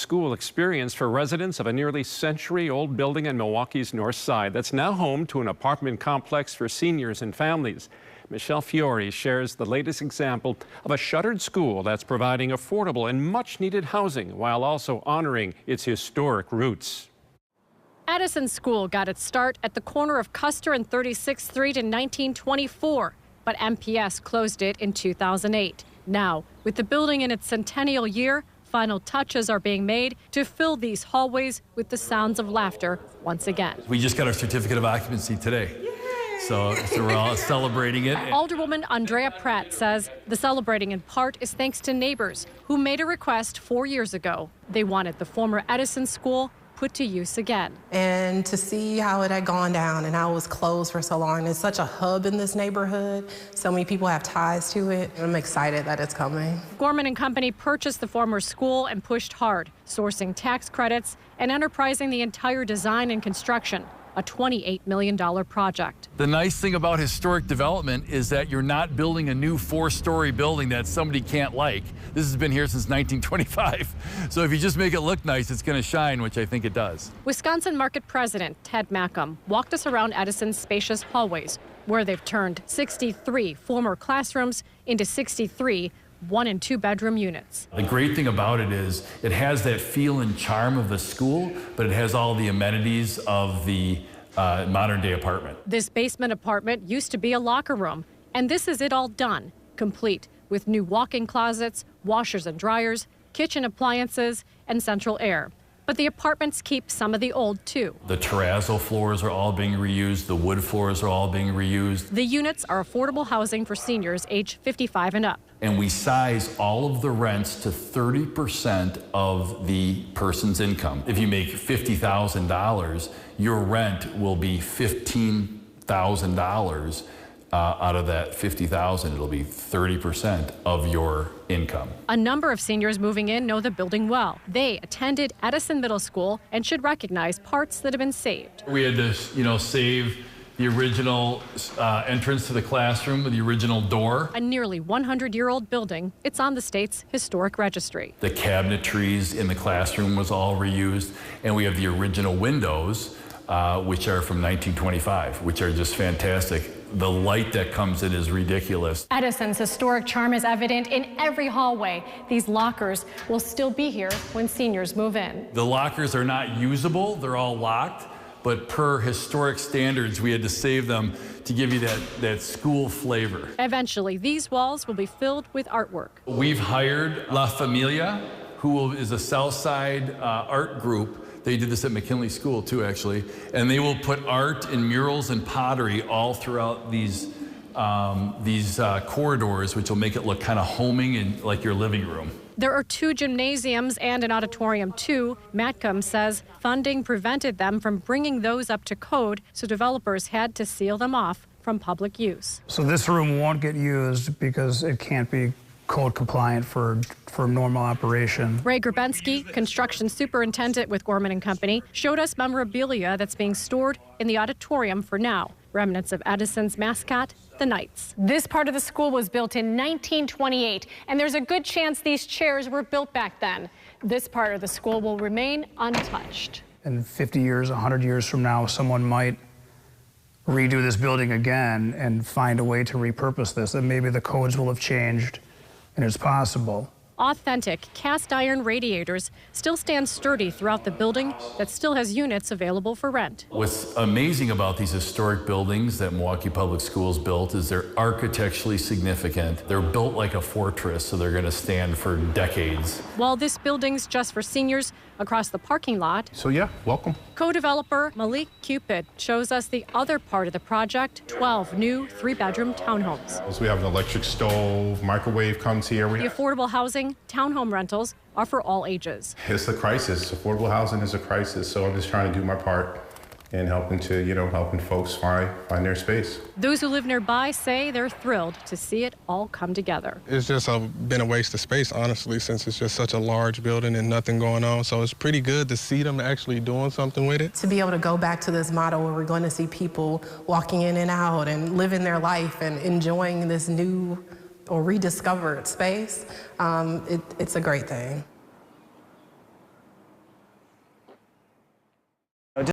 School experience for residents of a nearly century-old building in Milwaukee's north side that's now home to an apartment complex for seniors and families. Michelle Fiore shares the latest example of a shuttered school that's providing affordable and much-needed housing while also honoring its historic roots. Edison School got its start at the corner of Custer and 36th Street in 1924, but MPS closed it in 2008. Now, with the building in its centennial year, final touches are being made to fill these hallways with the sounds of laughter once again. We just got our certificate of occupancy today. So we're all celebrating it. Alderwoman Andrea Pratt says the celebrating in part is thanks to neighbors who made a request 4 years ago. They wanted the former Edison school put to use again. And to see how it had gone down and how it was closed for so long. It's such a hub in this neighborhood. So many people have ties to it. I'm excited that it's coming. Gorman and Company purchased the former school and pushed hard, sourcing tax credits and enterprising the entire design and construction. A $28 million project. The nice thing about historic development is that you're not building a new 4-story building that somebody can't like. This has been here since 1925. So if you just make it look nice, it's going to shine, which I think it does. Wisconsin Market President Ted Mackham walked us around Edison's spacious hallways, where they've turned 63 former classrooms into 63 1- and 2-bedroom units. The great thing about it is it has that feel and charm of the school, but it has all the amenities of the modern-day apartment. This basement apartment used to be a locker room, and this is it all done, complete with new walk-in closets, washers and dryers, kitchen appliances, and central air. But the apartments keep some of the old, too. The terrazzo floors are all being reused. The wood floors are all being reused. The units are affordable housing for seniors age 55 and up. And we size all of the rents to 30% of the person's income. If you make $50,000, your rent will be $15,000. Out of that $50,000, it'll be 30% of your income. A number of seniors moving in know the building well. They attended Edison Middle School and should recognize parts that have been saved. We had to, save the original entrance to the classroom, the original door. A nearly 100-year-old building. It's on the state's historic registry. The cabinetries in the classroom was all reused, and we have the original windows, which are from 1925, which are just fantastic. The light that comes in is ridiculous. Edison's historic charm is evident in every hallway. These lockers will still be here when seniors move in. The lockers are not usable, they're all locked, but per historic standards, we had to save them to give you that school flavor. Eventually, these walls will be filled with artwork. We've hired La Familia, who is a Southside art group. They did this at McKinley School too, actually, and they will put art and murals and pottery all throughout these corridors, which will make it look kind of homing and like your living room. There are 2 gymnasiums and an auditorium too. Matcom says funding prevented them from bringing those up to code, so developers had to seal them off from public use. So this room won't get used because it can't be code compliant for normal operation. Ray Grabensky, construction superintendent with Gorman and Company, showed us memorabilia that's being stored in the auditorium for now. Remnants of Edison's mascot, the Knights. This part of the school was built in 1928, and there's a good chance these chairs were built back then. This part of the school will remain untouched. In 50 years, 100 years from now, someone might redo this building again and find a way to repurpose this, and maybe the codes will have changed. And it's possible. Authentic cast iron radiators still stand sturdy throughout the building that still has units available for rent. What's amazing about these historic buildings that Milwaukee Public Schools built is they're architecturally significant. They're built like a fortress, so they're going to stand for decades. While this building's just for seniors, across the parking lot. So yeah, welcome. Co-developer Malik Cupid shows us the other part of the project, 12 new 3-bedroom townhomes. So we have an electric stove, microwave comes here. The affordable housing, townhome rentals are for all ages. It's a crisis. Affordable housing is a crisis, so I'm just trying to do my part in helping folks find their space. Those who live nearby say they're thrilled to see it all come together. It's just been a waste of space, honestly, since it's just such a large building and nothing going on. So it's pretty good to see them actually doing something with it. To be able to go back to this model where we're going to see people walking in and out and living their life and enjoying this new or rediscovered space, it's a great thing.